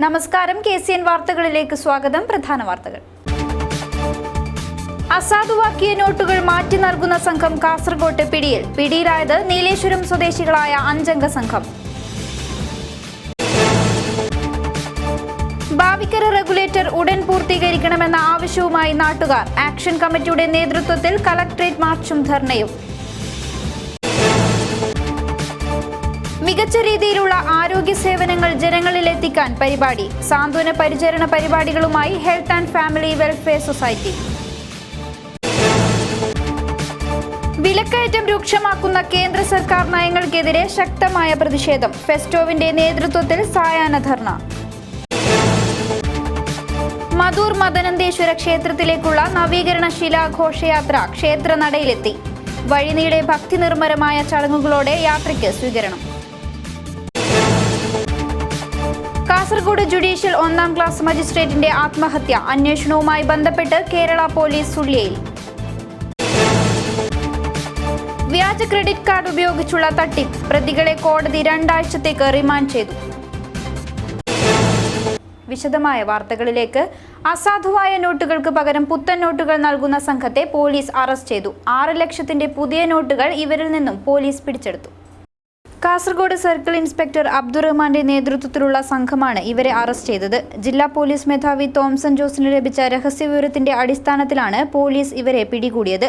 നമസ്കാരം. KCN വാർത്തകളിലേക്ക് സ്വാഗതം. പ്രധാന വാർത്തകൾ. അസാധുവാക്കിയ നോട്ടുകൾ മാറ്റി നൽകുന്ന സംഘം കാസർഗോട്ട് പിടിയിൽ. പിടിയിലായത് നീലേശ്വരം സ്വദേശികളായ 5 അംഗ സംഘം. ബാവിക്കര റെഗുലേറ്റർ ഉടൻ പൂർത്തീകരിക്കണമെന്ന ആവശ്യവുമായി നാട്ടുകാർ. ആക്ഷൻ കമ്മിറ്റിയുടെ നേതൃത്വത്തിൽ കളക്ടറേറ്റ് മാർച്ചും ധർണയും. മികച്ച രീതിയിലുള്ള ആരോഗ്യ സേവനങ്ങൾ ജനങ്ങളിലെത്തിക്കാൻ പരിപാടി. സാന്ത്വന പരിചരണ പരിപാടികളുമായി health and family welfare society. വിലക്കയറ്റം രൂക്ഷമാക്കുന്ന കേന്ദ്ര സർക്കാർ നയങ്ങൾക്കെതിരെ ശക്തമായ പ്രതിഷേധം. ഫെസ്റ്റോവിന്റെ നേതൃത്വത്തിൽ സായാഹ്ന ധർണ. മധൂർ മദനന്തേശ്വര ക്ഷേത്രത്തിലേക്കുള്ള നവീകരണ ശിലാഘോഷയാത്ര ക്ഷേത്രനടയിലെത്തി. വഴിനീളെ ഭക്തി നിർമ്മരമായ ചടങ്ങുകളോടെ യാത്രയ്ക്ക് സ്വീകരണം. കാസർഗോഡ് ജുഡീഷ്യൽ 1ാം ക്ലാസ് മജിസ്ട്രേറ്റിന്റെ ആത്മഹത്യ. അന്വേഷണവുമായി ബന്ധപ്പെട്ട് കേരള പോലീസ് സുള്ളിയയിൽ. വ്യാജ ക്രെഡിറ്റ് കാർഡ് ഉപയോഗിച്ചുള്ള തട്ടിപ്പ്. പ്രതികളെ കോടതി 2 ആഴ്ചത്തേക്ക് റിമാൻഡ് ചെയ്തു. വിശദമായ വാർത്തകളിലേക്ക്. അസാധുവായ നോട്ടുകൾക്ക് പകരം പുത്തൻ നോട്ടുകൾ നൽകുന്ന സംഘത്തെ പോലീസ് അറസ്റ്റ് ചെയ്തു. 6 ലക്ഷത്തിന്റെ പുതിയ നോട്ടുകൾ ഇവരിൽ നിന്നും പോലീസ് പിടിച്ചെടുത്തു. കാസർഗോഡ് സർക്കിൾ ഇൻസ്പെക്ടർ അബ്ദുറഹ്മാന്റെ നേതൃത്വത്തിലുള്ള സംഘമാണ് ഇവരെ അറസ്റ്റ് ചെയ്തത്. ജില്ലാ പോലീസ് മേധാവി തോംസൺ ജോസിന് ലഭിച്ച രഹസ്യവിവരത്തിന്റെ അടിസ്ഥാനത്തിലാണ് പോലീസ് ഇവരെ പിടികൂടിയത്.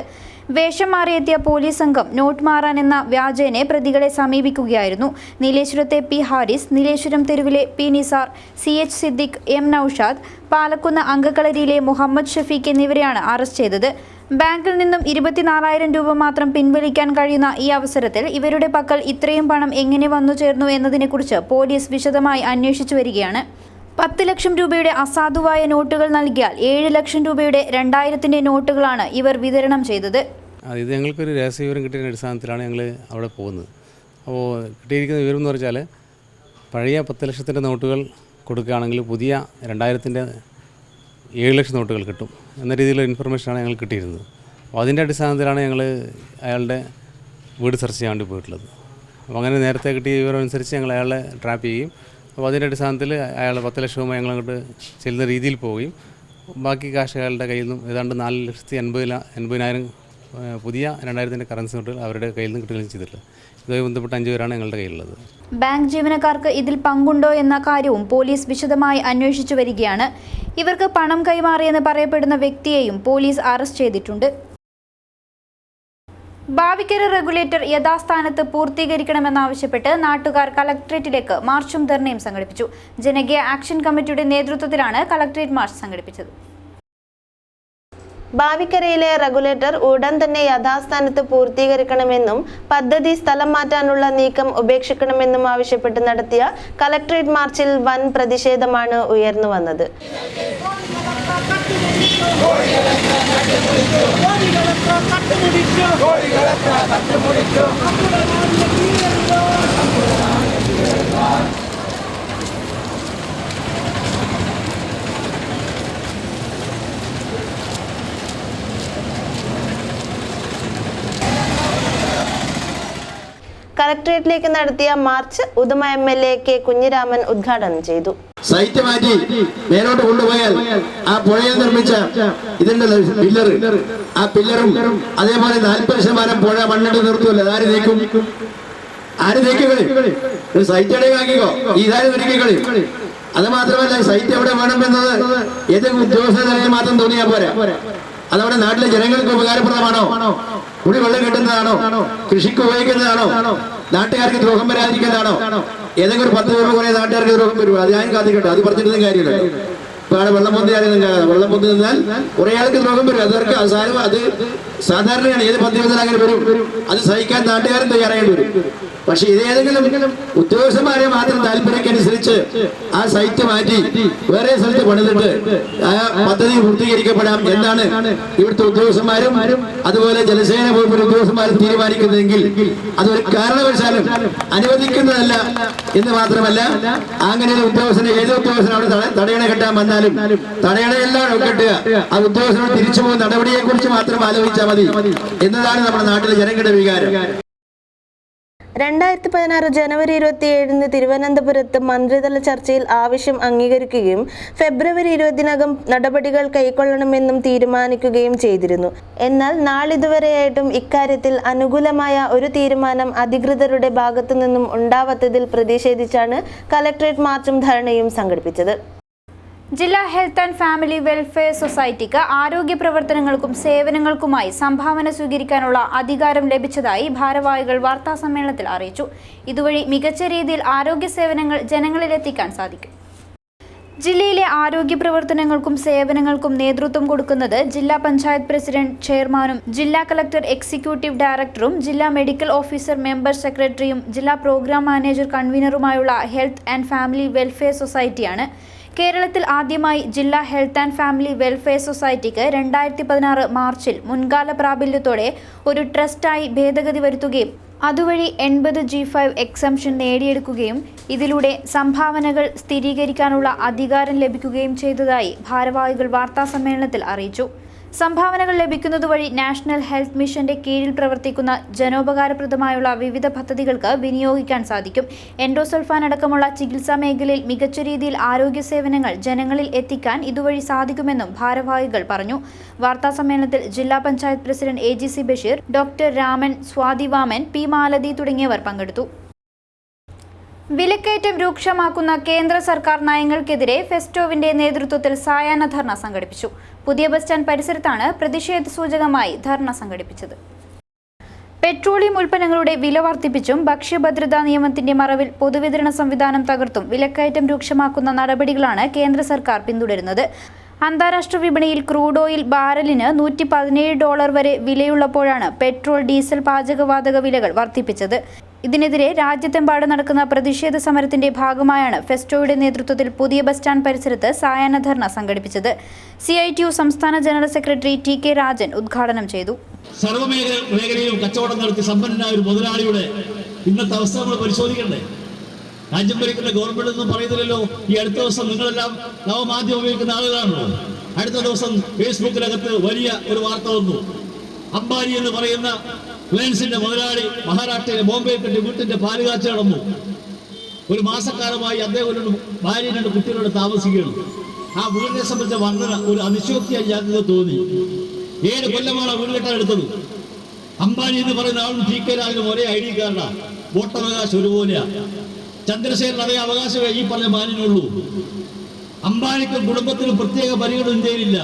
വേഷം മാറിയെത്തിയ പോലീസ് സംഘം നോട്ട് മാറാൻ എന്ന വ്യാജേനെ പ്രതികളെ സമീപിക്കുകയായിരുന്നു. നീലേശ്വരത്തെ P. ഹാരിസ്, നീലേശ്വരം തെരുവിലെ P. Nisar, CH Siddique, M. Naushad, Palakkunnu അങ്കക്കളരിയിലെ Muhammad Shafeeq എന്നിവരെയാണ് അറസ്റ്റ് ചെയ്തത്. ബാങ്കിൽ നിന്നും 24,000 രൂപ മാത്രം പിൻവലിക്കാൻ കഴിയുന്ന ഈ അവസരത്തിൽ ഇവരുടെ പക്കൽ ഇത്രയും പണം എങ്ങനെ വന്നു ചേർന്നു എന്നതിനെക്കുറിച്ച് പോലീസ് വിശദമായി അന്വേഷിച്ചു വരികയാണ്. 10 ലക്ഷം രൂപയുടെ അസാധുവായ നോട്ടുകൾ നൽകിയാൽ 7 ലക്ഷം രൂപയുടെ 2000ന്റെ നോട്ടുകളാണ് ഇവർ വിതരണം ചെയ്തത്. ഇത് ഞങ്ങൾക്കൊരു രഹസ്യ വിവരം കിട്ടിയ അടിസ്ഥാനത്തിലാണ് ഞങ്ങൾ അവിടെ പോകുന്നത്. അപ്പോൾ കിട്ടിയിരിക്കുന്ന വിവരം എന്ന് വെച്ചാൽ പഴയ 10 ലക്ഷത്തിൻ്റെ നോട്ടുകൾ കൊടുക്കുകയാണെങ്കിൽ പുതിയ 2000ൻ്റെ 7 ലക്ഷം നോട്ടുകൾ കിട്ടും എന്ന രീതിയിലുള്ള ഇൻഫർമേഷനാണ് ഞങ്ങൾ കിട്ടിയിരുന്നത്. അപ്പോൾ അതിൻ്റെ അടിസ്ഥാനത്തിലാണ് ഞങ്ങൾ അയാളുടെ വീട് സെർച്ച് ചെയ്യാൻ വേണ്ടി പോയിട്ടുള്ളത്. അപ്പോൾ അങ്ങനെ നേരത്തെ കിട്ടിയ വിവരം അനുസരിച്ച് ഞങ്ങൾ അയാളെ ട്രാപ്പ് ചെയ്യും. അപ്പോൾ അതിൻ്റെ അടിസ്ഥാനത്തിൽ അയാൾ 10 ലക്ഷവുമായി ഞങ്ങളങ്ങോട്ട് ചെല്ലുന്ന രീതിയിൽ പോവുകയും ബാക്കി കാശ് അയാളുടെ കയ്യിൽ നിന്നും ഏതാണ്ട് 4,80,000 പുതിയ 2000ൻ്റെ കറൻസി നോട്ടുകൾ അവരുടെ കയ്യിൽ നിന്ന് കിട്ടുകയും ചെയ്തിട്ടുള്ളത്. ഇതുമായി ബന്ധപ്പെട്ട 5 പേരാണ് ഞങ്ങളുടെ കയ്യിലുള്ളത്. ബാങ്ക് ജീവനക്കാർക്ക് ഇതിൽ പങ്കുണ്ടോ എന്ന കാര്യവും പോലീസ് വിശദമായി അന്വേഷിച്ചു വരികയാണ്. ഇവർക്ക് പണം കൈമാറിയെന്ന് പറയപ്പെടുന്ന വ്യക്തിയെയും പോലീസ് അറസ്റ്റ് ചെയ്തിട്ടുണ്ട്. ബാവിക്കര റെഗുലേറ്റർ യഥാസ്ഥാനത്ത് പൂർത്തീകരിക്കണമെന്നാവശ്യപ്പെട്ട് നാട്ടുകാർ കളക്ടറേറ്റിലേക്ക് മാർച്ചും ധർണയും സംഘടിപ്പിച്ചു. ജനകീയ ആക്ഷൻ കമ്മിറ്റിയുടെ നേതൃത്വത്തിലാണ് കളക്ടറേറ്റ് മാർച്ച് സംഘടിപ്പിച്ചത്. ബാവിക്കരയിലെ റെഗുലേറ്റർ ഉടൻ തന്നെ യഥാസ്ഥാനത്ത് പൂർത്തീകരിക്കണമെന്നും പദ്ധതി സ്ഥലം മാറ്റാനുള്ള നീക്കം ഉപേക്ഷിക്കണമെന്നും ആവശ്യപ്പെട്ട് നടത്തിയ കളക്ടറേറ്റ് മാർച്ചിൽ വൻ പ്രതിഷേധമാണ് ഉയർന്നു വന്നത്. കളക്ടറേറ്റിലേക്ക് നടത്തിയ March Uduma MLA K. Kunhiraman ഉദ്ഘാടനം ചെയ്തു. സൈറ്റ് മാറ്റി മേലോട്ട് കൊണ്ടുപോയാൽ ആ പുഴയിൽ നിർമ്മിച്ച ഇതിന്റെ പില്ലർ, ആ പില്ലറും അതേപോലെ 40% പുഴ മണ്ണിട്ട് നിർത്തുമല്ലോ. ആര് നീക്കും? സൈറ്റ് എവിടെ ആക്കിക്കോ, ഇതാരും ഒരുക്കിക്കളി. അത് മാത്രമല്ല, സൈറ്റ് എവിടെ വേണമെന്നത് ഏതെങ്കിലും ഉദ്യോഗസ്ഥ മാത്രം തോന്നിയാൽ പോരാ. അതവിടെ നാട്ടിലെ ജനങ്ങൾക്ക് ഉപകാരപ്രദമാണോ? കുടിവെള്ളം കിട്ടുന്നതാണോ? കൃഷിക്ക് ഉപയോഗിക്കുന്നതാണോ? നാട്ടുകാർക്ക് ദ്രോഹം വരാതിരിക്കുന്നതാണോ? ഏതെങ്കിലും 10 രൂപ കുറേ നാട്ടുകാർക്ക് ദ്രോഹം വരുമോ? അത് ഞാൻ കാത്തിക്കട്ടെ, അത് പറഞ്ഞിട്ടും കാര്യമില്ല. ഇപ്പൊ അവിടെ വെള്ളം പൊന്തി വെള്ളം പൊന്തി നിന്നാൽ കുറെ ആൾക്ക് ദ്രോഹം വരും. അതവർക്ക് അത് സാധാരണയാണ്. ഏത് പദ്ധതി അങ്ങനെ വരും. അത് സഹിക്കാൻ നാട്ടുകാരും തയ്യാറായിട്ട് വരും. പക്ഷെ ഇതേതെങ്കിലും ഉദ്യോഗസ്ഥന്മാരെ മാത്രം താല്പര്യമനുസരിച്ച് ആ സൈറ്റ് മാറ്റി വേറെ സ്ഥലത്ത് പണിതിട്ട് ആ പദ്ധതി പൂർത്തീകരിക്കപ്പെടാം എന്നാണ് ഇവിടുത്തെ ഉദ്യോഗസ്ഥന്മാരും അതുപോലെ ജലസേന വകുപ്പിലെ ഉദ്യോഗസ്ഥന്മാരും തീരുമാനിക്കുന്നതെങ്കിൽ അതൊരു കാരണവശാലും അനുവദിക്കുന്നതല്ല എന്ന് മാത്രമല്ല, അങ്ങനെ ഒരു ഉദ്യോഗസ്ഥനെ ഏത് ഉദ്യോഗസ്ഥനും അവിടെ തടയണ കെട്ടാൻ വന്നാലും തടയണയെല്ലാം കെട്ടുക, ആ ഉദ്യോഗസ്ഥനോട് തിരിച്ചു പോകുന്ന നടപടിയെ കുറിച്ച് മാത്രം ആലോചിച്ചാൽ മതി എന്നതാണ് നമ്മുടെ നാട്ടിലെ ജനങ്ങളുടെ വികാരം. 2016 ജനുവരി 27 തിരുവനന്തപുരത്ത് മന്ത്രിതല ചർച്ചയിൽ ആവശ്യം അംഗീകരിക്കുകയും ഫെബ്രുവരി 20 നടപടികൾ കൈക്കൊള്ളണമെന്നും തീരുമാനിക്കുകയും ചെയ്തിരുന്നു. എന്നാൽ നാളിതുവരെയായിട്ടും ഇക്കാര്യത്തിൽ അനുകൂലമായ ഒരു തീരുമാനം അധികൃതരുടെ ഭാഗത്തു നിന്നും ഉണ്ടാവാത്തതിൽ പ്രതിഷേധിച്ചാണ് കളക്ടറേറ്റ് മാർച്ചും ധർണയും സംഘടിപ്പിച്ചത്. ജില്ലാ ഹെൽത്ത് ആൻഡ് ഫാമിലി വെൽഫെയർ സൊസൈറ്റിക്ക് ആരോഗ്യ പ്രവർത്തനങ്ങൾക്കും സേവനങ്ങൾക്കുമായി സംഭാവന സ്വീകരിക്കാനുള്ള അധികാരം ലഭിച്ചതായി ഭാരവാഹികൾ വാർത്താസമ്മേളനത്തിൽ അറിയിച്ചു. ഇതുവഴി മികച്ച രീതിയിൽ ആരോഗ്യ സേവനങ്ങൾ ജനങ്ങളിലെത്തിക്കാൻ സാധിക്കും. ജില്ലയിലെ ആരോഗ്യ പ്രവർത്തനങ്ങൾക്കും സേവനങ്ങൾക്കും നേതൃത്വം കൊടുക്കുന്നത് ജില്ലാ പഞ്ചായത്ത് പ്രസിഡന്റ് ചെയർമാനും ജില്ലാ കളക്ടർ എക്സിക്യൂട്ടീവ് ഡയറക്ടറും ജില്ലാ മെഡിക്കൽ ഓഫീസർ മെമ്പർ സെക്രട്ടറിയും ജില്ലാ പ്രോഗ്രാം മാനേജർ കൺവീനറുമായുള്ള ഹെൽത്ത് ആൻഡ് ഫാമിലി വെൽഫെയർ സൊസൈറ്റിയാണ്. കേരളത്തിൽ ആദ്യമായി ജില്ലാ ഹെൽത്ത് ആൻഡ് ഫാമിലി വെൽഫെയർ സൊസൈറ്റിക്ക് 2016 മാർച്ചിൽ മുൻകാല പ്രാബല്യത്തോടെ ഒരു ട്രസ്റ്റായി ഭേദഗതി വരുത്തുകയും അതുവഴി 80 G5 എക്സംഷൻ നേടിയെടുക്കുകയും ഇതിലൂടെ സംഭാവനകൾ സ്ഥിരീകരിക്കാനുള്ള അധികാരം ലഭിക്കുകയും ചെയ്തതായി ഭാരവാഹികൾ വാർത്താസമ്മേളനത്തിൽ അറിയിച്ചു. സംഭാവനകൾ ലഭിക്കുന്നതുവഴി നാഷണൽ ഹെൽത്ത് മിഷന്റെ കീഴിൽ പ്രവർത്തിക്കുന്ന ജനോപകാരപ്രദമായുള്ള വിവിധ പദ്ധതികൾക്ക് വിനിയോഗിക്കാൻ സാധിക്കും. എൻഡോസൾഫാൻ അടക്കമുള്ള ചികിത്സാ മേഖലയിൽ മികച്ച രീതിയിൽ ആരോഗ്യ സേവനങ്ങൾ ജനങ്ങളിൽ എത്തിക്കാൻ ഇതുവഴി സാധിക്കുമെന്നും ഭാരവാഹികൾ പറഞ്ഞു. വാർത്താസമ്മേളനത്തിൽ ജില്ലാ panchayat president AGC Basheer, doctor Raman, Swathi Vaman, P Malathi തുടങ്ങിയവർ പങ്കെടുത്തു. വിലക്കയറ്റം രൂക്ഷമാക്കുന്ന കേന്ദ്ര സർക്കാർ നയങ്ങൾക്കെതിരെ ഫെസ്റ്റോവിന്റെ നേതൃത്വത്തിൽ സായാഹ്ന ധർണ സംഘടിപ്പിച്ചു. പുതിയ ബസ് സ്റ്റാൻഡ് പരിസരത്താണ് പ്രതിഷേധ സൂചകമായി ധർണ സംഘടിപ്പിച്ചത്. പെട്രോളിയം ഉൽപ്പന്നങ്ങളുടെ വില വർദ്ധിപ്പിച്ചും ഭക്ഷ്യഭദ്രതാ നിയമത്തിന്റെ മറവിൽ പൊതുവിതരണ സംവിധാനം തകർത്തും വിലക്കയറ്റം രൂക്ഷമാക്കുന്ന നടപടികളാണ് കേന്ദ്ര സർക്കാർ പിന്തുടരുന്നത്. അന്താരാഷ്ട്ര വിപണിയിൽ ക്രൂഡ് ഓയിൽ ബാരലിന് $117 വരെ വിലയുള്ളപ്പോഴാണ് പെട്രോൾ, ഡീസൽ, പാചകവാതക വിലകൾ വർദ്ധിപ്പിച്ചത്. ഇതിനെതിരെ രാജ്യത്തെമ്പാടും നടക്കുന്ന പ്രതിഷേധ സമരത്തിന്റെ ഭാഗമായാണ് ഫെസ്റ്റോയുടെ നേതൃത്വത്തിൽ പുതിയ ബസ് സ്റ്റാൻഡ് പരിസരത്ത് സായാഹ്ന ധർണ സംഘടിപ്പിച്ചത്. CITU സംസ്ഥാന ജനറൽ സെക്രട്ടറി TK രാജൻ ഉദ്ഘാടനം ചെയ്തു. സർവ്വമേഖലയിലും കച്ചവടം നടത്തി സമ്പന്നനായ ഒരു മുതലാളിയുടെ ഇന്നത്തെ അവസ്ഥ നമ്മൾ പരിശോധിക്കണ്ടേ? രാജ്യം ഭരിക്കുന്ന ഗവൺമെന്റ് ഒന്നും പറയുന്നില്ലല്ലോ. ഈ അടുത്ത ദിവസം നിങ്ങളെല്ലാം നവമാധ്യമം ഉപയോഗിക്കുന്ന ആളുകളാണല്ലോ. അടുത്ത ദിവസം ഫേസ്ബുക്കിനകത്ത് വലിയ ഒരു വാർത്ത വന്നു. അംബാനി എന്ന് പറയുന്ന റിലയൻസിന്റെ മുതലാളി മഹാരാഷ്ട്രയിലെ ബോംബെയിൽ കണ്ടി വീട്ടിന്റെ പാലുകാച്ച നടന്നു. ഒരു മാസക്കാലമായി അദ്ദേഹം ഒരു ഭാര്യ 2 കുട്ടികളോട് താമസിക്കുകയാണ്. ആ വീടിനെ സംബന്ധിച്ച വർണ്ണന ഒരു അതിശോക്തിയായി ഞങ്ങൾക്ക് തോന്നി. 7 കൊല്ലമാണ് ആ വീട് കെട്ടാൻ എടുത്തത്. അംബാനി എന്ന് പറയുന്ന ആളും TK രാജനും ഒരേ ID കാർഡാണ്. വോട്ടവകാശം ഒരുപോലെയാണ്. ചന്ദ്രശേഖരൻ അതേ അവകാശമേ ഈ പറഞ്ഞ മാനിനുള്ളൂ. അംബാനിക്കും കുടുംബത്തിനും പ്രത്യേക പരിഗണന ഇന്ത്യയിലില്ല.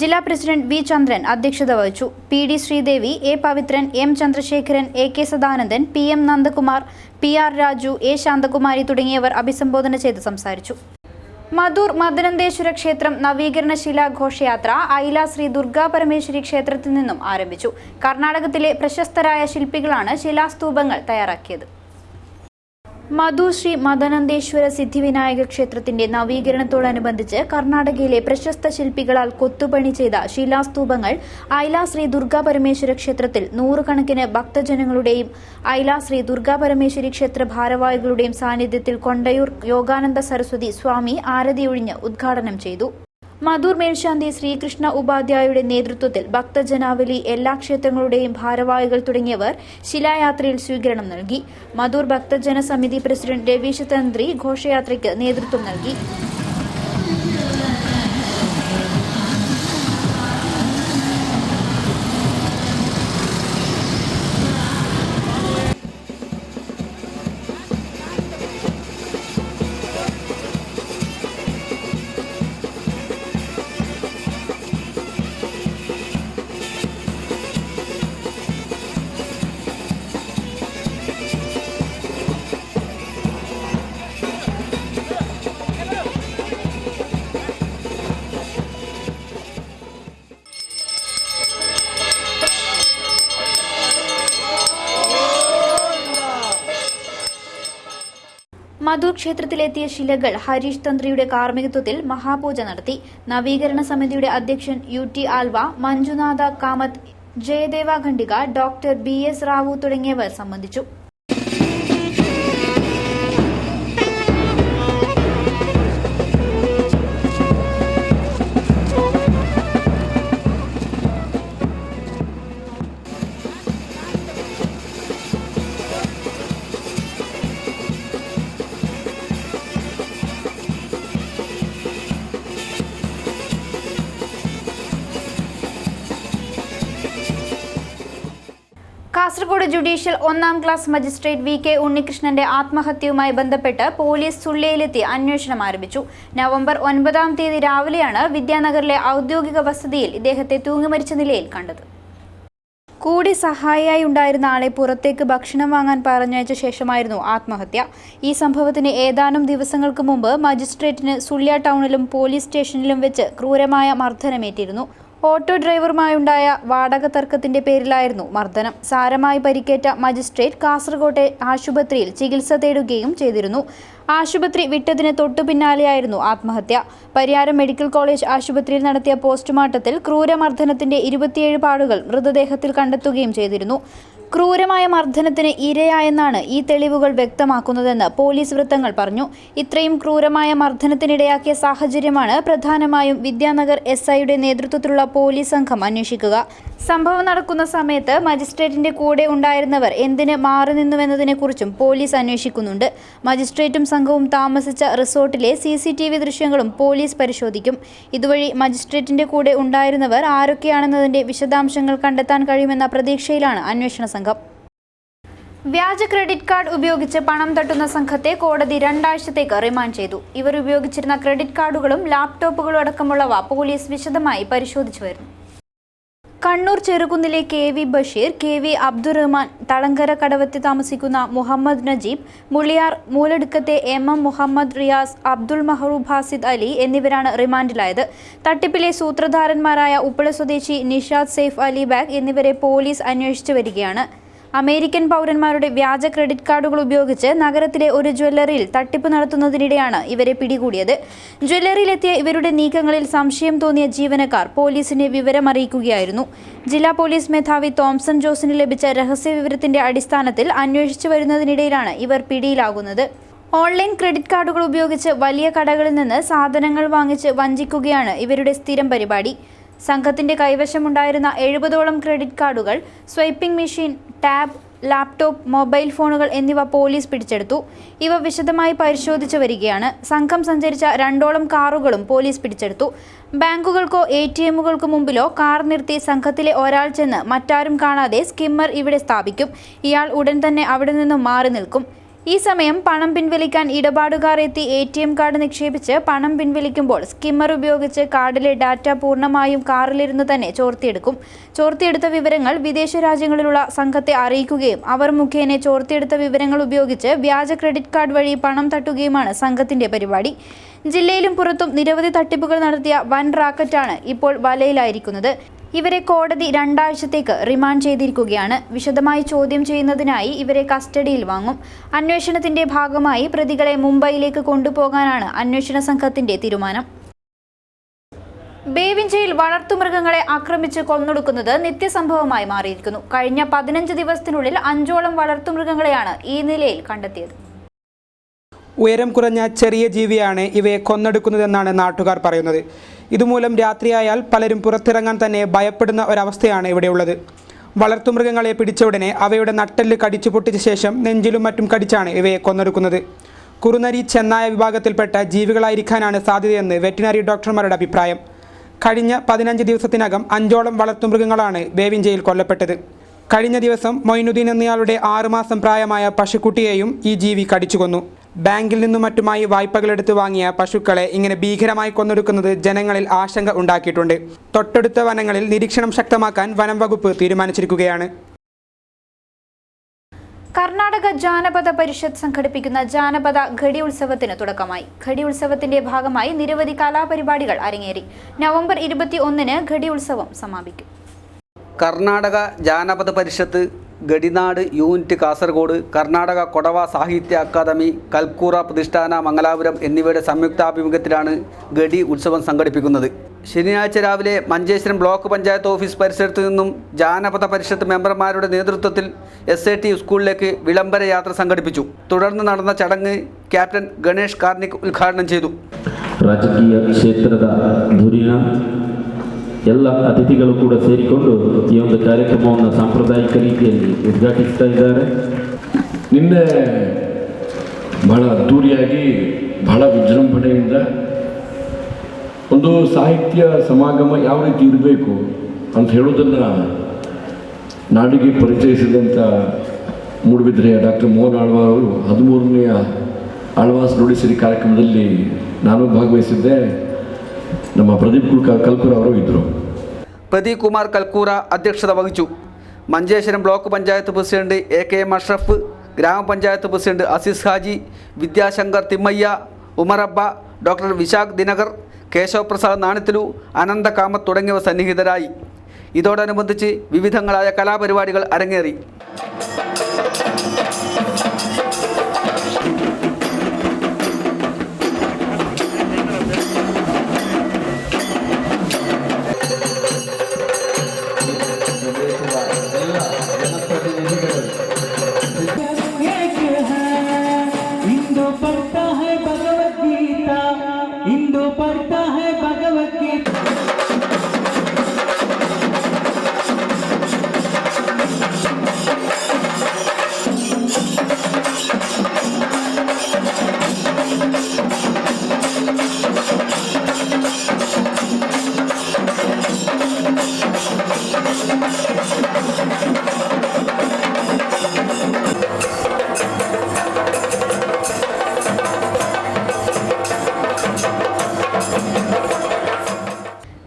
ജില്ലാ പ്രസിഡന്റ് V ചന്ദ്രൻ അധ്യക്ഷത വഹിച്ചു. PD Sridevi, A Pavithran, M Chandrasekharan, AK Sadanandan, PM Nandakumar, PR Raju, A Shanthakumari തുടങ്ങിയവർ അഭിസംബോധന ചെയ്ത് സംസാരിച്ചു. മധൂർ മദനന്തേശ്വര ക്ഷേത്രം നവീകരണ ശിലാഘോഷയാത്ര ഐല ശ്രീ ദുർഗാ പരമേശ്വരി ക്ഷേത്രത്തിൽ നിന്നും ആരംഭിച്ചു. കർണാടകത്തിലെ പ്രശസ്തരായ ശില്പികളാണ് ശിലാസ്തൂപങ്ങൾ തയ്യാറാക്കിയത്. മധൂർ ശ്രീ മദനന്തേശ്വര സിദ്ധിവിനായക ക്ഷേത്രത്തിന്റെ നവീകരണത്തോടനുബന്ധിച്ച് കർണാടകയിലെ പ്രശസ്ത ശില്പികളാൽ കൊത്തുപണി ചെയ്ത ശിലാസ്തൂപങ്ങൾ ഐല ശ്രീ ദുർഗാ പരമേശ്വര ക്ഷേത്രത്തിൽ 100 കണക്കിന് ഭക്തജനങ്ങളുടെയും ഐല ശ്രീ ദുർഗാ പരമേശ്വരി ക്ഷേത്ര ഭാരവാഹികളുടെയും സാന്നിധ്യത്തിൽ കൊണ്ടയൂർ യോഗാനന്ദ സരസ്വതി സ്വാമി ആരതിയൊഴിഞ്ഞ് ഉദ്ഘാടനം ചെയ്തു. മധൂർ മേൽശാന്തി ശ്രീകൃഷ്ണ ഉപാധ്യായയുടെ നേതൃത്വത്തിൽ ഭക്തജനാവലി, എല്ലാ ക്ഷേത്രങ്ങളുടെയും ഭാരവാഹികൾ തുടങ്ങിയവർ ശിലായാത്രയിൽ സ്വീകരണം നൽകി. മധൂർ ഭക്തജന സമിതി പ്രസിഡന്റ് രവീശ് തന്ത്രി ഘോഷയാത്രയ്ക്ക് നേതൃത്വം നൽകി. മധൂർ ക്ഷേത്രത്തിലെത്തിയ ശിലകൾ ഹരീഷ് തന്ത്രിയുടെ കാർമ്മികത്വത്തിൽ മഹാപൂജ നടത്തി. നവീകരണ സമിതിയുടെ അധ്യക്ഷൻ UT Alva, Manjunatha Kamath, Jayadeva Khandika, doctor BS Rao തുടങ്ങിയവർ സംബന്ധിച്ചു. കാസർഗോഡ് ജുഡീഷ്യൽ 1-ാം ക്ലാസ് മജിസ്ട്രേറ്റ് വി കെ ഉണ്ണികൃഷ്ണന്റെ ആത്മഹത്യയുമായി ബന്ധപ്പെട്ട് പോലീസ് സുള്ളിയിലെത്തി അന്വേഷണം ആരംഭിച്ചു. നവംബർ 9-ാം തീയതി രാവിലെയാണ് വിദ്യാനഗറിലെ ഔദ്യോഗിക വസതിയിൽ ഇദ്ദേഹത്തെ തൂങ്ങിമരിച്ച നിലയിൽ കണ്ടത്. കൂടി സഹായിയായി ഉണ്ടായിരുന്ന ആളെ പുറത്തേക്ക് ഭക്ഷണം വാങ്ങാൻ പറഞ്ഞയച്ച ശേഷമായിരുന്നു ആത്മഹത്യ. ഈ സംഭവത്തിന് ഏതാനും ദിവസങ്ങൾക്ക് മുമ്പ് മജിസ്ട്രേറ്റിന് സുള്ളിയ ടൗണിലും പോലീസ് സ്റ്റേഷനിലും വെച്ച് ക്രൂരമായ മർദ്ദനമേറ്റിരുന്നു. ഓട്ടോ ഡ്രൈവറുമായുണ്ടായ വാടക തർക്കത്തിന്റെ പേരിലായിരുന്നു മർദ്ദനം. സാരമായി പരിക്കേറ്റ മജിസ്ട്രേറ്റ് കാസർകോട്ടെ ആശുപത്രിയിൽ ചികിത്സ തേടുകയും ചെയ്തിരുന്നു. ആശുപത്രി വിട്ടതിന് തൊട്ടു പിന്നാലെയായിരുന്നു ആത്മഹത്യ. പരിയാരം മെഡിക്കൽ കോളേജ് ആശുപത്രിയിൽ നടത്തിയ പോസ്റ്റ്മോർട്ടത്തിൽ ക്രൂരമർദ്ദനത്തിന്റെ 27 പാടുകൾ മൃതദേഹത്തിൽ കണ്ടെത്തുകയും ചെയ്തിരുന്നു. ക്രൂരമായ മർദ്ദനത്തിന് ഇരയായെന്നാണ് ഈ തെളിവുകൾ വ്യക്തമാക്കുന്നതെന്ന് പോലീസ് വൃത്തങ്ങൾ പറഞ്ഞു. ഇത്രയും ക്രൂരമായ മർദ്ദനത്തിനിടയാക്കിയ സാഹചര്യമാണ് പ്രധാനമായും വിദ്യാനഗർ SIയുടെ നേതൃത്വത്തിലുള്ള പോലീസ് സംഘം അന്വേഷിക്കുക. സംഭവം നടക്കുന്ന സമയത്ത് മജിസ്ട്രേറ്റിന്റെ കൂടെ ഉണ്ടായിരുന്നവർ എന്തിന് മാറി നിന്നുവെന്നതിനെക്കുറിച്ചും പോലീസ് അന്വേഷിക്കുന്നുണ്ട്. മജിസ്ട്രേറ്റും സംഘവും താമസിച്ച റിസോർട്ടിലെ CCTV ദൃശ്യങ്ങളും പോലീസ് പരിശോധിക്കും. ഇതുവഴി മജിസ്ട്രേറ്റിന്റെ കൂടെ ഉണ്ടായിരുന്നവർ ആരൊക്കെയാണെന്നതിന്റെ വിശദാംശങ്ങൾ കണ്ടെത്താൻ കഴിയുമെന്ന പ്രതീക്ഷയിലാണ് അന്വേഷണ സംഘം. വ്യാജ ക്രെഡിറ്റ് കാർഡ് ഉപയോഗിച്ച് പണം തട്ടുന്ന സംഘത്തെ കോടതി 2 ആഴ്ചത്തേക്ക് റിമാൻഡ് ചെയ്തു. ഇവർ ഉപയോഗിച്ചിരുന്ന ക്രെഡിറ്റ് കാർഡുകളും ലാപ്ടോപ്പുകളും അടക്കമുള്ളവ പോലീസ് വിശദമായി പരിശോധിച്ചു വരുന്നു. കണ്ണൂർ ചെറുകുന്നിലെ KV ബഷീർ, KV അബ്ദുറഹ്മാൻ, തളങ്കര കടവത്ത് താമസിക്കുന്ന മുഹമ്മദ് നജീബ്, മുളിയാർ മൂലടുക്കത്തെ MM മുഹമ്മദ് റിയാസ്, അബ്ദുൾ മഹറൂബ് ഹാസിദ് അലി എന്നിവരാണ് റിമാൻഡിലായത്. തട്ടിപ്പിലെ സൂത്രധാരന്മാരായ ഉപ്പള സ്വദേശി നിഷാദ് സെയ്ഫ് അലി ബാഗ് എന്നിവരെ പോലീസ് അന്വേഷിച്ചു വരികയാണ്. അമേരിക്കൻ പൗരന്മാരുടെ വ്യാജ ക്രെഡിറ്റ് കാർഡുകൾ ഉപയോഗിച്ച് നഗരത്തിലെ ഒരു ജ്വല്ലറിയിൽ തട്ടിപ്പ് നടത്തുന്നതിനിടെയാണ് ഇവരെ പിടികൂടിയത്. ജ്വല്ലറിയിലെത്തിയ ഇവരുടെ നീക്കങ്ങളിൽ സംശയം തോന്നിയ ജീവനക്കാർ പോലീസിനെ വിവരമറിയിക്കുകയായിരുന്നു. ജില്ലാ പോലീസ് മേധാവി തോംസൺ ജോസിന് ലഭിച്ച രഹസ്യ വിവരത്തിന്റെ അടിസ്ഥാനത്തിൽ അന്വേഷിച്ചു വരുന്നതിനിടയിലാണ് ഇവർ പിടിയിലാകുന്നത്. ഓൺലൈൻ ക്രെഡിറ്റ് കാർഡുകൾ ഉപയോഗിച്ച് വലിയ കടകളിൽ നിന്ന് സാധനങ്ങൾ വാങ്ങിച്ച് വഞ്ചിക്കുകയാണ് ഇവരുടെ സ്ഥിരം പരിപാടി. സംഘത്തിന്റെ കൈവശമുണ്ടായിരുന്ന 70ഓളം ക്രെഡിറ്റ് കാർഡുകൾ, swiping machine, tab, laptop, mobile ഫോണുകൾ എന്നിവ പോലീസ് പിടിച്ചെടുത്തു. ഇവ വിശദമായി പരിശോധിച്ചു വരികയാണ്. സംഘം സഞ്ചരിച്ച 2ഓളം കാറുകളും പോലീസ് പിടിച്ചെടുത്തു. ബാങ്കുകൾക്കോ ATMകൾക്കു മുമ്പിലോ കാർ നിർത്തി സംഘത്തിലെ ഒരാൾ ചെന്ന് മറ്റാരും കാണാതെ സ്കിമ്മർ ഇവിടെ സ്ഥാപിക്കും. ഇയാൾ ഉടൻ തന്നെ അവിടെ നിന്നും മാറി നിൽക്കും. ഈ സമയം പണം പിൻവലിക്കാൻ ഇടപാടുകാർ എത്തി ATM കാർഡ് നിക്ഷേപിച്ച് പണം പിൻവലിക്കുമ്പോൾ സ്കിമ്മർ ഉപയോഗിച്ച് കാർഡിലെ ഡാറ്റ പൂർണ്ണമായും കാറിലിരുന്ന് തന്നെ ചോർത്തിയെടുക്കും. ചോർത്തിയെടുത്ത വിവരങ്ങൾ വിദേശ രാജ്യങ്ങളിലുള്ള സംഘത്തെ അറിയിക്കുകയും അവർ മുഖേന ചോർത്തിയെടുത്ത വിവരങ്ങൾ ഉപയോഗിച്ച് വ്യാജ ക്രെഡിറ്റ് കാർഡ് വഴി പണം തട്ടുകയുമാണ് സംഘത്തിന്റെ പരിപാടി. ജില്ലയിലും പുറത്തും നിരവധി തട്ടിപ്പുകൾ നടത്തിയ വൻ റാക്കറ്റാണ് ഇപ്പോൾ വലയിലായിരിക്കുന്നത്. ഇവരെ കോടതി 2 ആഴ്ചത്തേക്ക് റിമാൻഡ് ചെയ്തിരിക്കുകയാണ്. വിശദമായി ചോദ്യം ചെയ്യുന്നതിനായി ഇവരെ കസ്റ്റഡിയിൽ വാങ്ങും. അന്വേഷണത്തിന്റെ ഭാഗമായി പ്രതികളെ മുംബൈയിലേക്ക് കൊണ്ടുപോകാനാണ് അന്വേഷണ സംഘത്തിന്റെ തീരുമാനം. ബേവിഞ്ചയിൽ വളർത്തുമൃഗങ്ങളെ ആക്രമിച്ച് കൊന്നൊടുക്കുന്നത് നിത്യസംഭവമായി മാറിയിരിക്കുന്നു. കഴിഞ്ഞ 15 ദിവസത്തിനുള്ളിൽ 5ഓളം വളർത്തുമൃഗങ്ങളെയാണ് ഈ നിലയിൽ കണ്ടെത്തിയത്. ഉയരം കുറഞ്ഞ ചെറിയ ജീവിയാണ് ഇവയെ കൊന്നെടുക്കുന്നതെന്നാണ് നാട്ടുകാർ പറയുന്നത്. ഇതുമൂലം രാത്രിയായാൽ പലരും പുറത്തിറങ്ങാൻ തന്നെ ഭയപ്പെടുന്ന ഒരവസ്ഥയാണ് ഇവിടെയുള്ളത്. വളർത്തുമൃഗങ്ങളെ പിടിച്ച ഉടനെ അവയുടെ നട്ടെല്ല് കടിച്ചു പൊട്ടിച്ച ശേഷം നെഞ്ചിലും മറ്റും കടിച്ചാണ് ഇവയെ കൊന്നെടുക്കുന്നത്. കുറുനരി, ചെന്നായ വിഭാഗത്തിൽപ്പെട്ട ജീവികളായിരിക്കാനാണ് സാധ്യതയെന്ന് വെറ്റിനറി ഡോക്ടർമാരുടെ അഭിപ്രായം. കഴിഞ്ഞ 15 ദിവസത്തിനകം 5ഓളം വളർത്തുമൃഗങ്ങളാണ് ബേവിഞ്ചയിൽ കൊല്ലപ്പെട്ടത്. കഴിഞ്ഞ ദിവസം മൊയ്നുദ്ദീൻ എന്നയാളുടെ 6 മാസം പ്രായമായ പശുക്കുട്ടിയെയും ഈ ജീവി കടിച്ചു കൊന്നു. ബാങ്കിൽ നിന്നും മറ്റുമായി വായ്പകളെടുത്ത് വാങ്ങിയ പശുക്കളെ ഇങ്ങനെ ഭീകരമായി കൊന്നൊടുക്കുന്നത് ജനങ്ങളിൽ ആശങ്ക ഉണ്ടാക്കിയിട്ടുണ്ട്. തൊട്ടടുത്ത വനങ്ങളിൽ നിരീക്ഷണം ശക്തമാക്കാൻ വനം വകുപ്പ് തീരുമാനിച്ചിരിക്കുകയാണ്. കർണാടക ജാനപദ പരിഷത്ത് സംഘടിപ്പിക്കുന്ന ജാനപദ ഘടി ഉത്സവത്തിന് തുടക്കമായി. ഘടി ഉത്സവത്തിന്റെ ഭാഗമായി നിരവധി കലാപരിപാടികൾ അരങ്ങേറി. നവംബർ 21-ന് ഘടി ഉത്സവം സമാപിക്കും. കർണാടക ജാനപദ പരിഷത്ത്, ഗഡിനാട് യൂണിറ്റ് കാസർഗോഡ്, കർണാടക കൊടവ സാഹിത്യ അക്കാദമി, കൽക്കൂറ പ്രതിഷ്ഠാന മംഗലാപുരം എന്നിവയുടെ സംയുക്താഭിമുഖ്യത്തിലാണ് ഗഡി ഉത്സവം സംഘടിപ്പിക്കുന്നത്. ശനിയാഴ്ച രാവിലെ മഞ്ചേശ്വരം ബ്ലോക്ക് പഞ്ചായത്ത് ഓഫീസ് പരിസരത്ത് നിന്നും ജാനപദ പരിഷത്ത് മെമ്പർമാരുടെ നേതൃത്വത്തിൽ SAT സ്കൂളിലേക്ക് വിളംബര യാത്ര സംഘടിപ്പിച്ചു. തുടർന്ന് നടന്ന ചടങ്ങ് ക്യാപ്റ്റൻ ഗണേഷ് കാർണിക് ഉദ്ഘാടനം ചെയ്തു. ರಾಜಕೀಯ ಕ್ಷೇತ್ರದ ಧುರೀಣ ಎಲ್ಲ ಅತಿಥಿಗಳು ಕೂಡ ಸೇರಿಕೊಂಡು ಈ ಒಂದು ಕಾರ್ಯಕ್ರಮವನ್ನು ಸಾಂಪ್ರದಾಯಿಕ ರೀತಿಯಲ್ಲಿ ಉದ್ಘಾಟಿಸ್ತಾ ಇದ್ದಾರೆ. ನಿನ್ನೆ ಬಹಳ ಅದ್ದೂರಿಯಾಗಿ ಬಹಳ ವಿಜೃಂಭಣೆಯಿಂದ ಒಂದು ಸಾಹಿತ್ಯ ಸಮಾಗಮ ಯಾವ ರೀತಿ ಇರಬೇಕು ಅಂತ ಹೇಳೋದನ್ನು ನಾಡಿಗೆ ಪರಿಚಯಿಸಿದಂಥ ಮೂಡುಬಿದಿರೆಯ ಡಾಕ್ಟರ್ ಮೋಹನ್ ಆಳ್ವಾ ಅವರು 13ನೇ ಆಳ್ವಾಸ್ ನುಡಿಸಿರಿ ಕಾರ್ಯಕ್ರಮದಲ್ಲಿ ನಾನು ಭಾಗವಹಿಸಿದ್ದೆ. ನಮ್ಮ ಪ್ರದೀಪ್ ಕಲ್ಕೂರ ಅವರು ಇದ್ದರು. പ്രദീപ് കുമാർ കൽക്കൂറ അധ്യക്ഷത വഹിച്ചു. Manjeshwaram block panchayat president AKM Ashraf, ഗ്രാമപഞ്ചായത്ത് പ്രസിഡന്റ് അസീസ് ഹാജി, വിദ്യാശങ്കർ തിമ്മയ്യ, ഉമറബ്ബ, ഡോക്ടർ വിശാഖ് ദിനകർ, കേശവ് പ്രസാദ് നാണിത്തലു, അനന്ത കാമത്ത് തുടങ്ങിയവർ സന്നിഹിതരായി. ഇതോടനുബന്ധിച്ച് വിവിധങ്ങളായ കലാപരിപാടികൾ അരങ്ങേറി.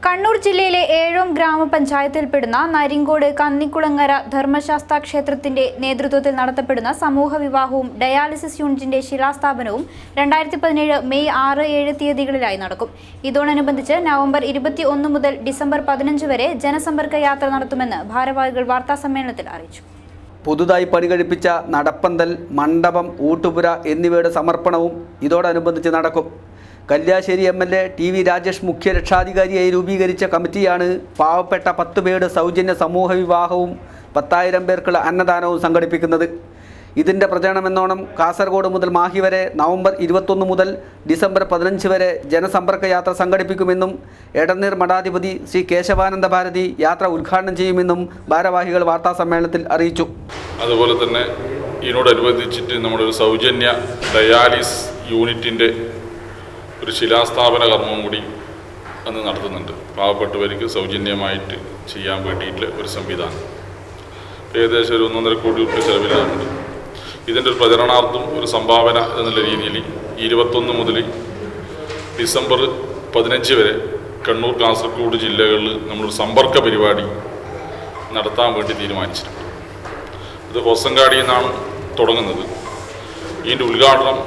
കണ്ണൂർ ജില്ലയിലെ ഏഴോം ഗ്രാമപഞ്ചായത്തിൽപ്പെടുന്ന നരിങ്കോട് കന്നിക്കുളങ്ങര ധർമ്മശാസ്ത്ര ക്ഷേത്രത്തിന്റെ നേതൃത്വത്തിൽ നടത്തപ്പെടുന്ന സമൂഹ വിവാഹവും ഡയാലിസിസ് യൂണിറ്റിന്റെ ശിലാസ്ഥാപനവും 2017 മെയ് 6-7 തീയതികളിലായി നടക്കും. ഇതോടനുബന്ധിച്ച് നവംബർ 21 മുതൽ ഡിസംബർ 15 വരെ ജനസമ്പർക്ക യാത്ര നടത്തുമെന്ന് ഭാരവാഹികൾ വാർത്താസമ്മേളനത്തിൽ അറിയിച്ചു. പുതുതായി പണി കഴിപ്പിച്ച നടപ്പന്തൽ, മണ്ഡപം, ഊട്ടുപുര എന്നിവയുടെ സമർപ്പണവും ഇതോടനുബന്ധിച്ച് നടക്കും. കല്യാശ്ശേരി MLA TV രാജേഷ് മുഖ്യ രക്ഷാധികാരിയായി രൂപീകരിച്ച കമ്മിറ്റിയാണ് പാവപ്പെട്ട 10 പേരുടെ സൗജന്യ സമൂഹ വിവാഹവും 10,000 പേർക്കുള്ള അന്നദാനവും സംഘടിപ്പിക്കുന്നത്. ഇതിൻ്റെ പ്രചരണമെന്നോണം കാസർഗോഡ് മുതൽ മാഹി വരെ നവംബർ 21 മുതൽ ഡിസംബർ 15 വരെ ജനസമ്പർക്ക യാത്ര സംഘടിപ്പിക്കുമെന്നും എടനീർ മഠാധിപതി ശ്രീ കേശവാനന്ദ ഭാരതി യാത്ര ഉദ്ഘാടനം ചെയ്യുമെന്നും ഭാരവാഹികൾ വാർത്താസമ്മേളനത്തിൽ അറിയിച്ചു. അതുപോലെ തന്നെ ഇതിനോടനുബന്ധിച്ചിട്ട് നമ്മുടെ ഒരു സൗജന്യ ഡയാലിസ് യൂണിറ്റിൻ്റെ ഒരു ശിലാസ്ഥാപന കർമ്മം കൂടി അന്ന് നടത്തുന്നുണ്ട്. പാവപ്പെട്ടവർക്ക് സൗജന്യമായിട്ട് ചെയ്യാൻ വേണ്ടിയിട്ടുള്ള ഒരു സംവിധാനം ഏകദേശം ഒരു 1.5 കോടി രൂപ ചെലവിലാകുന്നുണ്ട്. ഇതിൻ്റെ ഒരു പ്രചരണാർത്ഥം ഒരു സംഭാവന എന്നുള്ള രീതിയിൽ 21 മുതൽ ഡിസംബർ 15 വരെ കണ്ണൂർ, കാസർഗോഡ് ജില്ലകളിൽ നമ്മളൊരു സമ്പർക്ക പരിപാടി നടത്താൻ വേണ്ടി തീരുമാനിച്ചിട്ടുണ്ട്. ഇത് ഹൊസങ്കാടിയിൽ നിന്നാണ് തുടങ്ങുന്നത്. ഇതിൻ്റെ ഉദ്ഘാടനം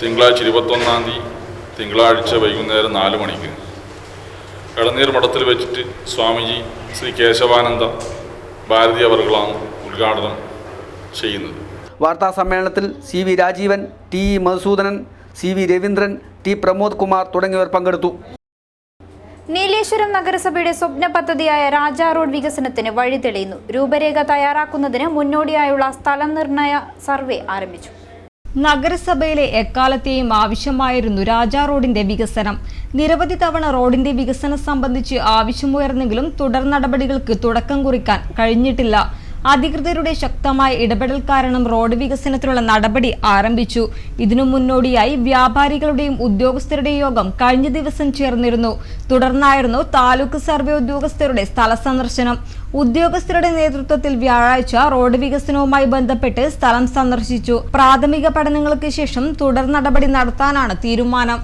തിങ്കളാഴ്ച 21-ാം തീയതി തിങ്കളാഴ്ച വൈകുന്നേരം 4 മണിക്ക് എടനീർ മഠത്തിൽ വെച്ചിട്ട് സ്വാമിജി ശ്രീ കേശവാനന്ദ ഭാരതി അവർകളാണ് ഉദ്ഘാടനം ചെയ്യുന്നത്. വാർത്താ സമ്മേളനത്തിൽ CV Rajeevan, TE Madhusoodanan, CV Raveendran, T Pramod Kumar തുടങ്ങിയവർ പങ്കെടുത്തു. നീലേശ്വരം നഗരസഭയുടെ സ്വപ്ന പദ്ധതിയായ രാജാ റോഡ് വികസനത്തിന് വഴി തെളിയുന്നു. രൂപരേഖ തയ്യാറാക്കുന്നതിന് മുന്നോടിയായുള്ള സ്ഥലം നിർണയ സർവേ ആരംഭിച്ചു. നഗരസഭയിലെ എക്കാലത്തെയും ആവശ്യമായിരുന്നു രാജാ റോഡിന്റെ വികസനം. നിരവധി തവണ റോഡിന്റെ വികസനം സംബന്ധിച്ച് ആവശ്യമുയർന്നെങ്കിലും തുടർ നടപടികൾക്ക് തുടക്കം കുറിക്കാൻ കഴിഞ്ഞിട്ടില്ല. അധികൃതരുടെ ശക്തമായ ഇടപെടൽ കാരണം റോഡ് വികസനത്തിനുള്ള നടപടി ആരംഭിച്ചു. ഇതിനു മുന്നോടിയായി വ്യാപാരികളുടെയും ഉദ്യോഗസ്ഥരുടെയും യോഗം കഴിഞ്ഞ ദിവസം ചേർന്നിരുന്നു. തുടർന്നായിരുന്നു താലൂക്ക് സർവേ ഉദ്യോഗസ്ഥരുടെ സ്ഥല സന്ദർശനം. ഉദ്യോഗസ്ഥരുടെ നേതൃത്വത്തിൽ വ്യാഴാഴ്ച റോഡ് വികസനവുമായി ബന്ധപ്പെട്ട് സ്ഥലം സന്ദർശിച്ചു. പ്രാഥമിക പഠനങ്ങൾക്ക് ശേഷം തുടർ നടപടി നടത്താനാണ് തീരുമാനം.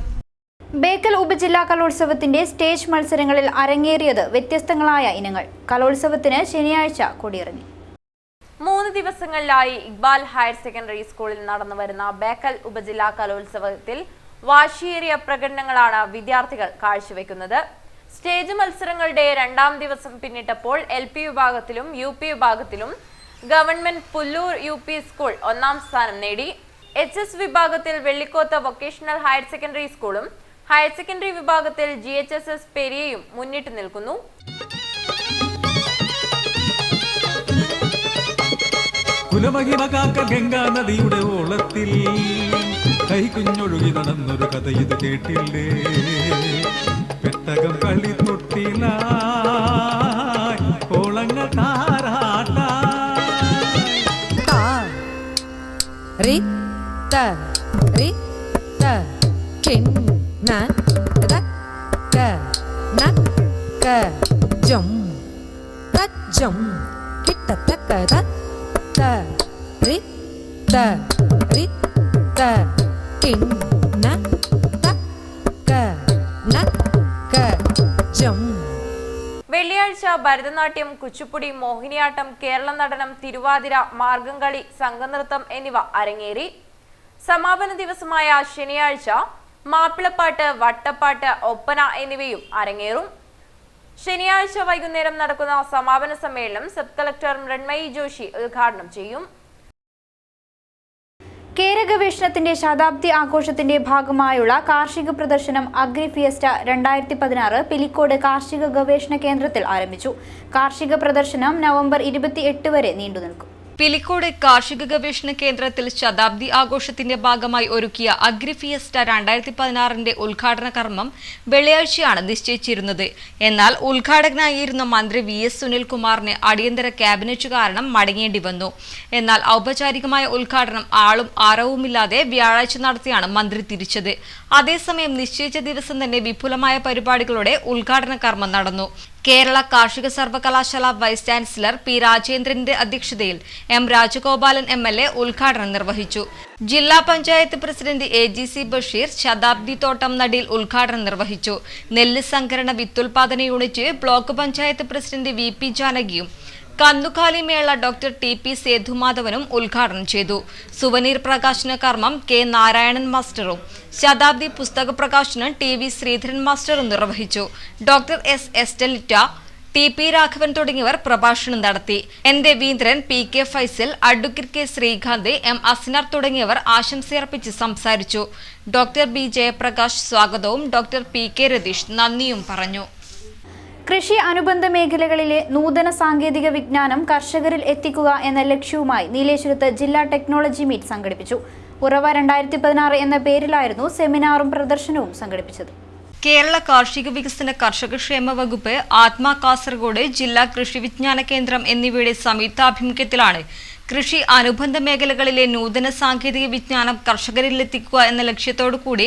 ബേക്കൽ ഉപജില്ലാ കലോത്സവത്തിന്റെ സ്റ്റേജ് മത്സരങ്ങളിൽ അരങ്ങേറിയത് വ്യത്യസ്തങ്ങളായ ഇനങ്ങൾ. കലോത്സവത്തിന് ശനിയാഴ്ച കൊടിയിറങ്ങി. 3 ദിവസങ്ങളിലായി ഇക്ബാൽ ഹയർ സെക്കൻഡറി സ്കൂളിൽ നടന്നുവരുന്ന ബേക്കൽ ഉപജില്ലാ കലോത്സവത്തിൽ വാശിയേറിയ പ്രകടനങ്ങളാണ് വിദ്യാർത്ഥികൾ കാഴ്ചവെക്കുന്നത്. സ്റ്റേജ് മത്സരങ്ങളുടെ 2ാം ദിവസം പിന്നിട്ടപ്പോൾ LP വിഭാഗത്തിലും UP വിഭാഗത്തിലും ഗവൺമെന്റ് പുല്ലൂർ UP സ്കൂൾ 1ാം സ്ഥാനം നേടി. HS വിഭാഗത്തിൽ വെള്ളിക്കോത്ത് വൊക്കേഷണൽ ഹയർ സെക്കൻഡറി സ്കൂളും ഹയർ സെക്കൻഡറി വിഭാഗത്തിൽ GHSS പെരിയയും മുന്നിട്ട് നിൽക്കുന്നു. കുലമഹിമകാക്ക ഗംഗാ നദിയുടെ ഓളത്തിൽ കൈകുഞ്ഞൊഴുകി നടന്നൊരു കഥ ഇത് കേട്ടില്ലേ? പെട്ടകം കളി തൊട്ടിലായി ഓളങ്ങൾ കിട്ടത്തക്കത ത രി ത രി ത കിണ്ണ തക്ക നക്ക ജം. വെള്ളിയാഴ്ച ഭരതനാട്യം, കുച്ചിപ്പുടി, മോഹിനിയാട്ടം, കേരള നടനം, തിരുവാതിര, മാർഗംകളി, സംഘനൃത്തം എന്നിവ അരങ്ങേറി. സമാപന ദിവസമായ ശനിയാഴ്ച മാപ്പിളപ്പാട്ട്, വട്ടപ്പാട്ട്, ഒപ്പന എന്നിവയും അരങ്ങേറും. ശനിയാഴ്ച വൈകുന്നേരം നടക്കുന്ന സമാപന സമ്മേളനം സബ് കളക്ടർ മൃണ്മയി ജോഷി ഉദ്ഘാടനം ചെയ്യും. കേര ഗവേഷണത്തിന്റെ ശതാബ്ദി ആഘോഷത്തിന്റെ ഭാഗമായുള്ള കാർഷിക പ്രദർശനം അഗ്രി ഫിയസ്റ്റ 2016 പിലിക്കോട് കാർഷിക ഗവേഷണ കേന്ദ്രത്തിൽ ആരംഭിച്ചു. കാർഷിക പ്രദർശനം നവംബർ 28 വരെ നീണ്ടുനിൽക്കും. പിലിക്കോട് കാർഷിക ഗവേഷണ കേന്ദ്രത്തിൽ ശതാബ്ദി ആഘോഷത്തിന്റെ ഭാഗമായി ഒരുക്കിയ അഗ്രി ഫിയസ്റ്റ 2016 ഉദ്ഘാടന കർമ്മം വെള്ളിയാഴ്ചയാണ് നിശ്ചയിച്ചിരുന്നത്. എന്നാൽ ഉദ്ഘാടകനായിരുന്ന മന്ത്രി VS സുനിൽകുമാറിന് അടിയന്തര ക്യാബിനറ്റ് കാരണം മടങ്ങേണ്ടി വന്നു. എന്നാൽ ഔപചാരികമായ ഉദ്ഘാടനം ആളും ആരവുമില്ലാതെ വ്യാഴാഴ്ച നടത്തിയാണ് മന്ത്രി തിരിച്ചത്. അതേസമയം നിശ്ചയിച്ച ദിവസം തന്നെ വിപുലമായ പരിപാടികളോടെ ഉദ്ഘാടന കർമ്മം നടന്നു. കേരള കാർഷിക സർവകലാശാല വൈസ് ചാൻസലർ P. രാജേന്ദ്രന്റെ അധ്യക്ഷതയിൽ M. രാജഗോപാലൻ MLA ഉദ്ഘാടനം നിർവഹിച്ചു. ജില്ലാ പഞ്ചായത്ത് പ്രസിഡന്റ് AGC ബഷീർ ശതാബ്ദി തോട്ടം നടിയിൽ ഉദ്ഘാടനം നിർവഹിച്ചു. നെല്ല് സംഭരണ വിത്തുൽപാദന unit block panchayat president VP ജാനകിയും കന്നുകാലി മേള ഡോക്ടർ TP സേതുമാധവനും ഉദ്ഘാടനം ചെയ്തു. സുവനീർ പ്രകാശന കർമ്മം K. നാരായണൻ മാസ്റ്ററും ശതാബ്ദി പുസ്തക പ്രകാശനം TV ശ്രീധരൻ മാസ്റ്ററും നിർവഹിച്ചു. Doctor S. എസ്റ്റലിറ്റ, TP രാഘവൻ തുടങ്ങിയവർ പ്രഭാഷണം നടത്തി. N. Raveendran, PK Faisal, advocate K. Sreekanth, M. Asnar തുടങ്ങിയവർ ആശംസയർപ്പിച്ച് സംസാരിച്ചു. Doctor B. ജയപ്രകാശ് സ്വാഗതവും ഡോക്ടർ PK രതീഷ് നന്ദിയും പറഞ്ഞു. കൃഷി അനുബന്ധ മേഖലകളിലെ നൂതന സാങ്കേതിക വിജ്ഞാനം കർഷകരിൽ എത്തിക്കുക എന്ന ലക്ഷ്യവുമായി നീലേശ്വരത്ത് ജില്ലാ ടെക്നോളജി മീറ്റ് സംഘടിപ്പിച്ചു. ഉറവ 2016 എന്ന പേരിലായിരുന്നു സെമിനാറും പ്രദർശനവും സംഘടിപ്പിച്ചത്. കേരള കാർഷിക വികസന കർഷകക്ഷേമ വകുപ്പ്, ആത്മാ കാസർഗോഡ് ജില്ലാ കൃഷി വിജ്ഞാന കേന്ദ്രം എന്നിവയുടെ സംയുക്താഭിമുഖ്യത്തിലാണ് കൃഷി അനുബന്ധ മേഖലകളിലെ നൂതന സാങ്കേതിക വിജ്ഞാനം കർഷകരിലെത്തിക്കുക എന്ന ലക്ഷ്യത്തോടു കൂടി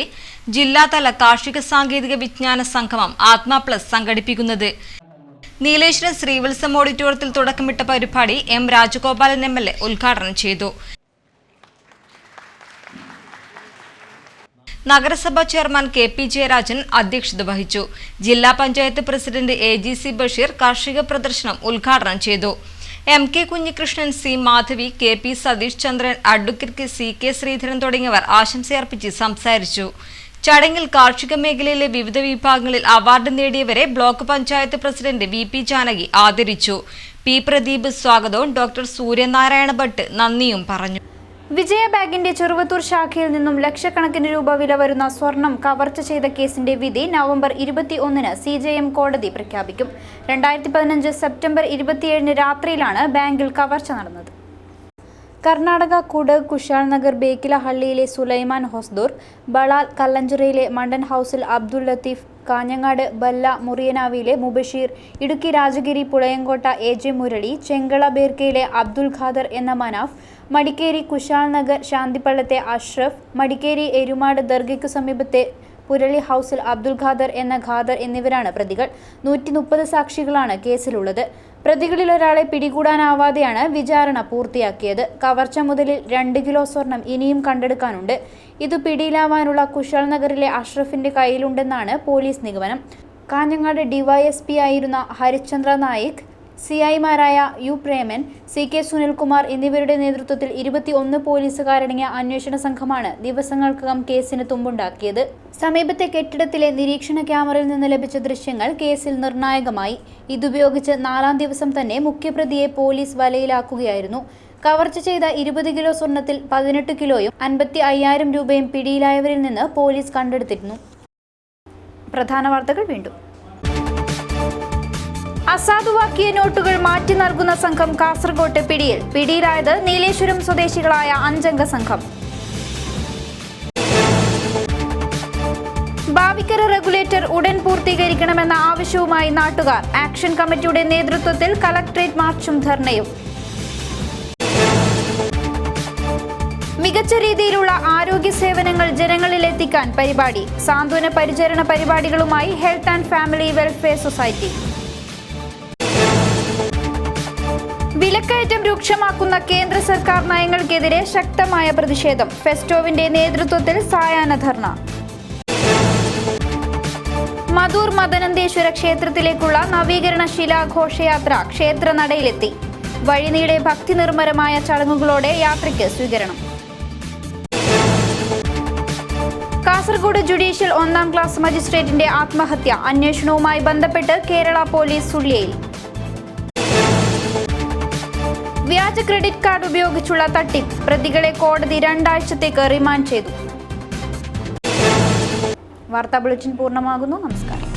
ജില്ലാതല കാർഷിക സാങ്കേതിക വിജ്ഞാന സംഗമം ആത്മാ പ്ലസ് സംഘടിപ്പിക്കുന്നത്. നീലേശ്വരം ശ്രീവത്സം ഓഡിറ്റോറിയത്തിൽ തുടക്കമിട്ട പരിപാടി M. രാജഗോപാലൻ MLA ഉദ്ഘാടനം ചെയ്തു. നഗരസഭാ ചെയർമാൻ KP ജയരാജൻ അധ്യക്ഷത വഹിച്ചു. ജില്ലാ പഞ്ചായത്ത് പ്രസിഡന്റ് AGC ബഷീർ കാർഷിക പ്രദർശനം ഉദ്ഘാടനം ചെയ്തു. MK Kunhikrishnan, C. Madhavi, KP Satheesh Chandran, advocate CK Sreedharan തുടങ്ങിയവർ ആശംസയർപ്പിച്ച് സംസാരിച്ചു. ചടങ്ങിൽ കാർഷിക മേഖലയിലെ വിവിധ വിഭാഗങ്ങളിൽ അവാർഡ് നേടിയവരെ block panchayat president VP Janaki ആദരിച്ചു. P. പ്രദീപ് സ്വാഗതവും ഡോക്ടർ സൂര്യനാരായണ ഭട്ട് നന്ദിയും പറഞ്ഞു. വിജയ ബാഗിന്റെ ചെറുവത്തൂർ ശാഖയിൽ നിന്നും ലക്ഷക്കണക്കിന് രൂപ വില വരുന്ന സ്വർണം കവർച്ച ചെയ്ത കേസിന്റെ വിധി നവംബർ 21 CJM കോടതി പ്രഖ്യാപിക്കും. 2015 സെപ്റ്റംബർ 27 രാത്രിയിലാണ് ബാങ്കിൽ കവർച്ച നടന്നത്. കർണാടക കൂടക് കുശാൽ നഗർ ബേക്കിലഹള്ളിയിലെ സുലൈമാൻ ഹൊസ്ദൂർ, ബളാൽ കല്ലഞ്ചിറയിലെ മണ്ടൻ ഹൌസിൽ അബ്ദുൽ ലത്തീഫ്, കാഞ്ഞങ്ങാട് ബല്ല മുറിയനാവിയിലെ മുബഷീർ, ഇടുക്കി രാജഗിരി പുളയങ്കോട്ട AJ മുരളി, ചെങ്കള ബേർക്കയിലെ അബ്ദുൽ ഖാദർ എന്ന മനാഫ്, മടിക്കേരി കുശാൽ നഗർ ശാന്തിപ്പള്ളത്തെ അഷ്റഫ്, മടിക്കേരി എരുമാട് ദർഗയ്ക്കു സമീപത്തെ പുരളി ഹൌസിൽ അബ്ദുൽ ഖാദർ എന്ന ഖാദർ എന്നിവരാണ് പ്രതികൾ. 130 സാക്ഷികളാണ് കേസിലുള്ളത്. പ്രതികളിൽ ഒരാളെ പിടികൂടാനാവാതെയാണ് വിചാരണ പൂർത്തിയാക്കിയത്. കവർച്ച മുതലിൽ 2 കിലോ സ്വർണം ഇനിയും കണ്ടെടുക്കാനുണ്ട്. ഇത് പിടിയിലാവാനുള്ള കുശാൽ നഗറിലെ അഷ്റഫിന്റെ കയ്യിലുണ്ടെന്നാണ് പോലീസ് നിഗമനം. കാഞ്ഞങ്ങാട് DYSP ആയിരുന്ന ഹരിശ്ചന്ദ്ര നായിക്, CIമാരായ U. പ്രേമൻ, CK സുനിൽകുമാർ എന്നിവരുടെ നേതൃത്വത്തിൽ 21 പോലീസുകാരടങ്ങിയ അന്വേഷണ സംഘമാണ് ദിവസങ്ങൾക്കകം കേസിന് തുമ്പുണ്ടാക്കിയത്. സമീപത്തെ കെട്ടിടത്തിലെ നിരീക്ഷണ ക്യാമറയിൽ നിന്ന് ലഭിച്ച ദൃശ്യങ്ങൾ കേസിൽ നിർണായകമായി. ഇതുപയോഗിച്ച് 4-ാം ദിവസം തന്നെ മുഖ്യപ്രതിയെ പോലീസ് വലയിലാക്കുകയായിരുന്നു. കവർച്ച ചെയ്ത 20 കിലോ സ്വർണത്തിൽ 18 കിലോയും 55,000 രൂപയും പിടിയിലായവരിൽ നിന്ന് പോലീസ് കണ്ടെടുത്തിരുന്നു. പ്രധാന വാർത്തകൾ വീണ്ടും. അസാധുവാക്കിയ നോട്ടുകൾ മാറ്റി നൽകുന്ന സംഘം കാസർഗോട്ട് പിടിയിൽ. പിടിയിലായത് നീലേശ്വരം സ്വദേശികളായ 5 അംഗ സംഘം. ഭാവിക്കര റെഗുലേറ്റർ ഉടൻ പൂർത്തീകരിക്കണമെന്ന ആവശ്യവുമായി നാട്ടുകാർ. ആക്ഷൻ കമ്മിറ്റിയുടെ നേതൃത്വത്തിൽ കളക്ടറേറ്റ് മാർച്ചും ധർണയും. മികച്ച രീതിയിലുള്ള ആരോഗ്യ സേവനങ്ങൾ ജനങ്ങളിലെത്തിക്കാൻ പരിപാടി. സാന്ത്വന പരിചരണ പരിപാടികളുമായി health and family welfare society. വിലക്കയറ്റം രൂക്ഷമാക്കുന്ന കേന്ദ്ര സർക്കാർ നയങ്ങൾക്കെതിരെ ശക്തമായ പ്രതിഷേധം. ഫെസ്റ്റോവിന്റെ നേതൃത്വത്തിൽ സായാഹ്ന ധർണ. മധൂർ മദനന്തേശ്വര ക്ഷേത്രത്തിലേക്കുള്ള നവീകരണ ശിലാഘോഷയാത്ര ക്ഷേത്രനടയിലെത്തി. വഴിനീളെ ഭക്തി നിർമ്മരമായ ചടങ്ങുകളോടെ യാത്രയ്ക്ക് സ്വീകരണം. കാസർഗോഡ് ജുഡീഷ്യൽ 1ാം ക്ലാസ് മജിസ്ട്രേറ്റിന്റെ ആത്മഹത്യ. അന്വേഷണവുമായി ബന്ധപ്പെട്ട് കേരള പോലീസ് സുള്ളിയയിൽ. വ്യാജ ക്രെഡിറ്റ് കാർഡ് ഉപയോഗിച്ചുള്ള തട്ടിപ്പ്. പ്രതികളെ കോടതി 2 ആഴ്ചത്തേക്ക് റിമാൻഡ് ചെയ്തു. വാർത്താ ബുള്ളറ്റിൻ പൂർണ്ണമാകുന്നു. നമസ്കാരം.